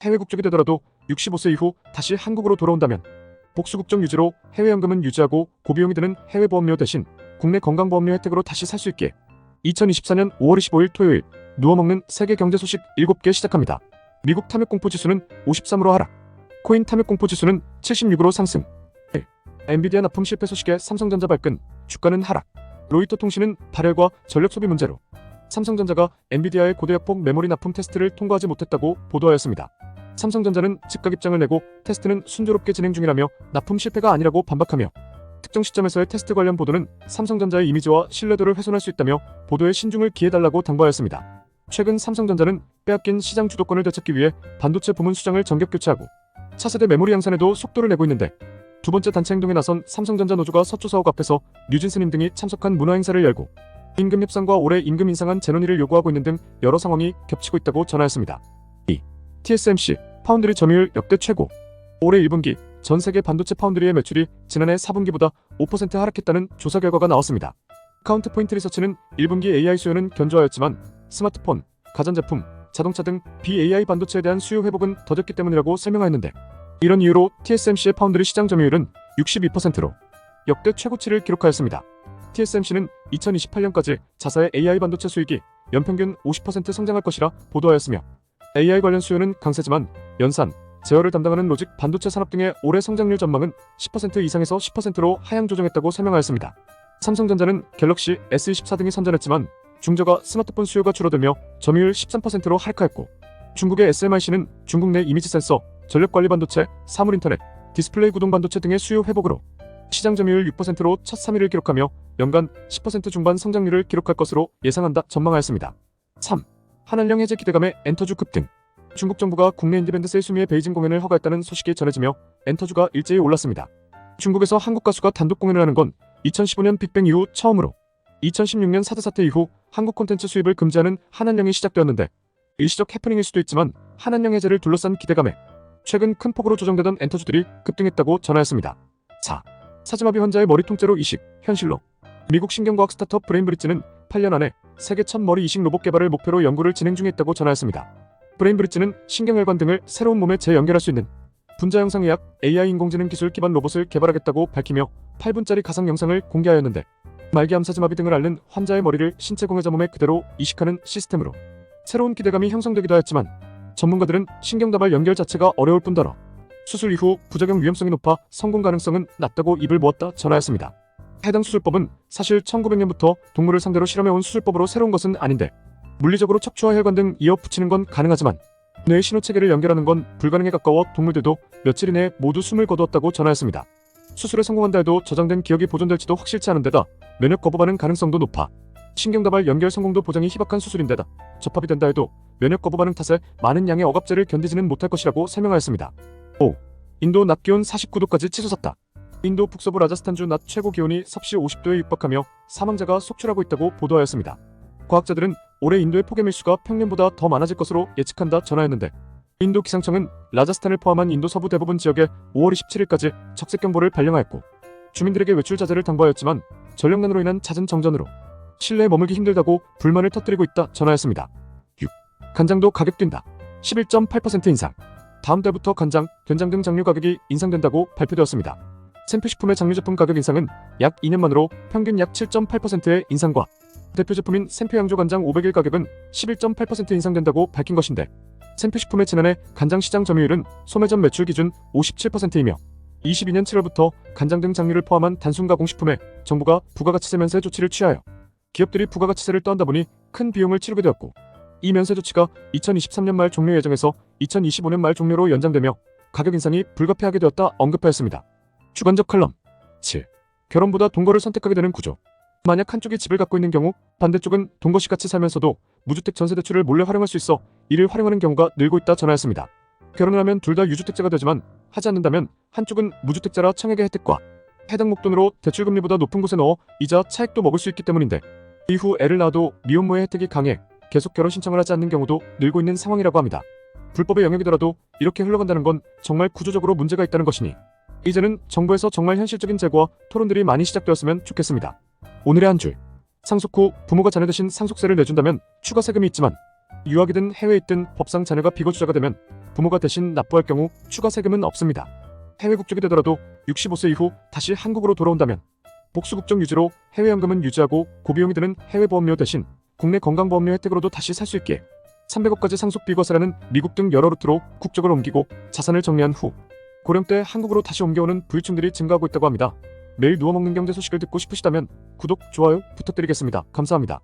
해외 국적이 되더라도 65세 이후 다시 한국으로 돌아온다면 복수 국적 유지로 해외연금은 유지하고 고비용이 드는 해외 보험료 대신 국내 건강보험료 혜택으로 다시 살 수 있게 2024년 5월 25일 토요일 누워먹는 세계 경제 소식 7개 시작합니다. 미국 탐욕공포지수는 53으로 하락, 코인 탐욕공포지수는 76으로 상승. 엔비디아 납품 실패 소식에 삼성전자 발끈, 주가는 하락. 로이터 통신은 발열과 전력 소비 문제로 삼성전자가 엔비디아의 고대역폭 메모리 납품 테스트를 통과하지 못했다고 보도하였습니다. 삼성전자는 즉각 입장을 내고 테스트는 순조롭게 진행 중이라며 납품 실패가 아니라고 반박하며 특정 시점에서의 테스트 관련 보도는 삼성전자의 이미지와 신뢰도를 훼손할 수 있다며 보도에 신중을 기해달라고 당부하였습니다. 최근 삼성전자는 빼앗긴 시장 주도권을 되찾기 위해 반도체 부문 수장을 전격 교체하고 차세대 메모리 양산에도 속도를 내고 있는데 두 번째 단체 행동에 나선 삼성전자 노조가 서초 사옥 앞에서 류진스님 등이 참석한 문화 행사를 열고 임금 협상과 올해 임금 인상안 재논의를 요구하고 있는 등 여러 상황이 겹치고 있다고 전하였습니다. TSMC 파운드리 점유율 역대 최고. 올해 1분기 전 세계 반도체 파운드리의 매출이 지난해 4분기보다 5% 하락했다는 조사 결과가 나왔습니다. 카운트포인트 리서치는 1분기 AI 수요는 견조하였지만 스마트폰, 가전제품, 자동차 등 BAI 반도체에 대한 수요 회복은 더뎠기 때문이라고 설명하였는데 이런 이유로 TSMC의 파운드리 시장 점유율은 62%로 역대 최고치를 기록하였습니다. TSMC는 2028년까지 자사의 AI 반도체 수익이 연평균 50% 성장할 것이라 보도하였으며 AI 관련 수요는 강세지만 연산, 제어를 담당하는 로직 반도체 산업 등의 올해 성장률 전망은 10% 이상에서 10%로 하향 조정했다고 설명하였습니다. 삼성전자는 갤럭시 S24 등이 선전했지만 중저가 스마트폰 수요가 줄어들며 점유율 13%로 하락하였고 중국의 SMIC는 중국 내 이미지 센서, 전력관리 반도체, 사물인터넷, 디스플레이 구동 반도체 등의 수요 회복으로 시장 점유율 6%로 첫 3위를 기록하며 연간 10% 중반 성장률을 기록할 것으로 예상한다 전망하였습니다. 3. 한한령 해제 기대감에 엔터주 급등. 중국 정부가 국내 인디밴드 세이수미의 베이징 공연을 허가했다는 소식이 전해지며 엔터주가 일제히 올랐습니다. 중국에서 한국 가수가 단독 공연을 하는 건 2015년 빅뱅 이후 처음으로 2016년 4드 사태 이후 한국 콘텐츠 수입을 금지하는 한한령이 시작되었는데 일시적 해프닝일 수도 있지만 한한령 해제를 둘러싼 기대감에 최근 큰 폭으로 조정되던 엔터주들이 급등했다고 전하였습니다. 4. 사지마비 환자의 머리 통째로 이식, 현실로. 미국 신경과학 스타트업 브레인브릿지는 8년 안에 세계 첫 머리 이식 로봇 개발을 목표로 연구를 진행 중에 있다고 전하였습니다. 브레인브릿지는 신경혈관 등을 새로운 몸에 재연결할 수 있는 분자 영상의학 AI 인공지능 기술 기반 로봇을 개발하겠다고 밝히며 8분짜리 가상 영상을 공개하였는데 말기 암사지마비 등을 앓는 환자의 머리를 신체 공여자 몸에 그대로 이식하는 시스템으로 새로운 기대감이 형성되기도 하였지만 전문가들은 신경다발 연결 자체가 어려울 뿐더러 수술 이후 부작용 위험성이 높아 성공 가능성은 낮다고 입을 모았다 전하였습니다. 해당 수술법은 사실 1900년부터 동물을 상대로 실험해온 수술법으로 새로운 것은 아닌데 물리적으로 척추와 혈관 등 이어 붙이는 건 가능하지만 뇌의 신호체계를 연결하는 건 불가능에 가까워 동물들도 며칠 이내에 모두 숨을 거두었다고 전하였습니다. 수술에 성공한다 해도 저장된 기억이 보존될지도 확실치 않은 데다 면역 거부 반응 가능성도 높아 신경다발 연결 성공도 보장이 희박한 수술인데다 접합이 된다 해도 면역 거부 반응 탓에 많은 양의 억압제를 견디지는 못할 것이라고 설명하였습니다. 5. 인도 낮 기온 49도까지 치솟았다. 인도 북서부 라자스탄주 낮 최고 기온이 섭씨 50도에 육박하며 사망자가 속출하고 있다고 보도하였습니다. 과학자들은 올해 인도의 폭염 일수가 평년보다 더 많아질 것으로 예측한다 전하였는데 인도 기상청은 라자스탄을 포함한 인도 서부 대부분 지역에 5월 27일까지 적색경보를 발령하였고 주민들에게 외출 자제를 당부하였지만 전력난으로 인한 잦은 정전으로 실내에 머물기 힘들다고 불만을 터뜨리고 있다 전하였습니다. 6. 간장도 가격 뛴다. 11.8% 인상. 다음 달부터 간장, 된장 등 장류 가격이 인상된다고 발표되었습니다. 샘표식품의 장류 제품 가격 인상은 약 2년 만으로 평균 약 7.8%의 인상과 대표 제품인 샘표 양조 간장 500일 가격은 11.8% 인상된다고 밝힌 것인데 샘표식품의 지난해 간장 시장 점유율은 소매점 매출 기준 57%이며 22년 7월부터 간장 등 장류를 포함한 단순 가공식품에 정부가 부가가치세 면세 조치를 취하여 기업들이 부가가치세를 떠안다 보니 큰 비용을 치르게 되었고 이 면세 조치가 2023년 말 종료 예정에서 2025년 말 종료로 연장되며 가격 인상이 불가피하게 되었다 언급하였습니다. 주관적 칼럼 7. 결혼보다 동거를 선택하게 되는 구조. 만약 한쪽이 집을 갖고 있는 경우 반대쪽은 동거시 같이 살면서도 무주택 전세대출을 몰래 활용할 수 있어 이를 활용하는 경우가 늘고 있다 전하였습니다. 결혼을 하면 둘 다 유주택자가 되지만 하지 않는다면 한쪽은 무주택자라 청약의 혜택과 해당 목돈으로 대출금리보다 높은 곳에 넣어 이자 차익도 먹을 수 있기 때문인데 이후 애를 낳아도 미혼모의 혜택이 강해 계속 결혼 신청을 하지 않는 경우도 늘고 있는 상황이라고 합니다. 불법의 영역이더라도 이렇게 흘러간다는 건 정말 구조적으로 문제가 있다는 것이니 이제는 정부에서 정말 현실적인 제고와 토론들이 많이 시작되었으면 좋겠습니다. 오늘의 한 줄. 상속 후 부모가 자녀 대신 상속세를 내준다면 추가 세금이 있지만 유학이든 해외에 있든 법상 자녀가 비거주자가 되면 부모가 대신 납부할 경우 추가 세금은 없습니다. 해외 국적이 되더라도 65세 이후 다시 한국으로 돌아온다면 복수 국적 유지로 해외연금은 유지하고 고비용이 드는 해외 보험료 대신 국내 건강보험료 혜택으로도 다시 살 수 있게 300억까지 상속 비과세라는 미국 등 여러 루트로 국적을 옮기고 자산을 정리한 후 고령 때 한국으로 다시 옮겨오는 부유층들이 증가하고 있다고 합니다. 매일 누워먹는 경제 소식을 듣고 싶으시다면 구독, 좋아요 부탁드리겠습니다. 감사합니다.